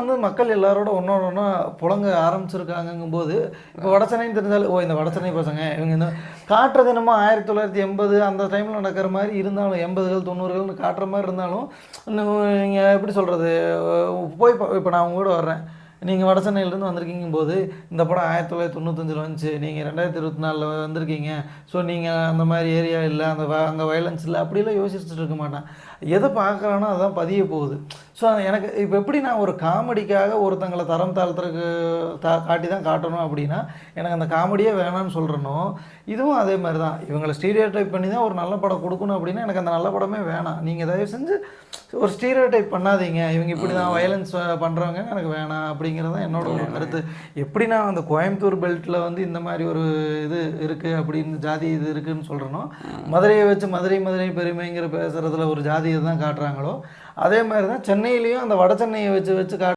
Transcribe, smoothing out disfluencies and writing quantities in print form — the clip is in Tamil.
வந்து மக்கள் எல்லாரோட ஒன்றோட ஒன்றா புழங்க ஆரம்பிச்சிருக்காங்கங்கும்போது இப்போ வடச்சென்னைன்னு தெரிஞ்சாலும் இந்த வடச்சென்னை பசங்க இவங்க இந்த காட்டுறது என்னமோ 1980 அந்த டைமில் நடக்கிற மாதிரி இருந்தாலும் 80கள் 90கள்னு காட்டுற மாதிரி இருந்தாலும் நீங்கள் எப்படி சொல்கிறது போய் இப்போ நான் உங்க கூட வர்றேன். நீங்கள் வட சென்னையிலேருந்து வந்திருக்கீங்க போது இந்த படம் 1995 வந்துச்சு, நீங்கள் 2024 வந்திருக்கீங்க, ஸோ நீங்கள் அந்த மாதிரி ஏரியா இல்லை, அங்கே வயலன்ஸ் இல்லை அப்படிலாம் யோசிச்சுட்டு இருக்க மாட்டேன். எதை பார்க்குறானோ அதுதான் பதிய போகுது. ஸோ எனக்கு இப்போ எப்படி நான் ஒரு காமெடிக்காக ஒருத்தங்களை தரம் தாழ்த்துறதுக்கு காட்டி தான் காட்டணும் அப்படின்னா எனக்கு அந்த காமெடியே வேணான்னு சொல்கிறனோ, இதுவும் அதே மாதிரி தான். இவங்களை ஸ்டீரியோடைப் பண்ணி தான் ஒரு நல்ல படம் கொடுக்கணும் அப்படின்னா எனக்கு அந்த நல்ல படமே வேணாம். நீங்கள் தயவு செஞ்சு ஒரு ஸ்டீரியோடைப் பண்ணாதீங்க, இவங்க இப்படி தான் வயலன்ஸ் பண்ணுறவங்க எனக்கு வேணாம் அப்படிங்கிறது தான் என்னோட ஒரு கருத்து. எப்படி நான் அந்த கோயம்புத்தூர் பெல்ட்டில் வந்து இந்த மாதிரி ஒரு இது இருக்குது அப்படின்னு ஜாதி இது இருக்குதுன்னு சொல்கிறனோ, மதுரையை வச்சு மதுரை பெருமைங்கிற பேசுகிறதுல ஒரு ஜாதியை தான் காட்டுறாங்களோ, அதே மாதிரி தான் சென்னையிலையும் அந்த வட சென்னையை வச்சு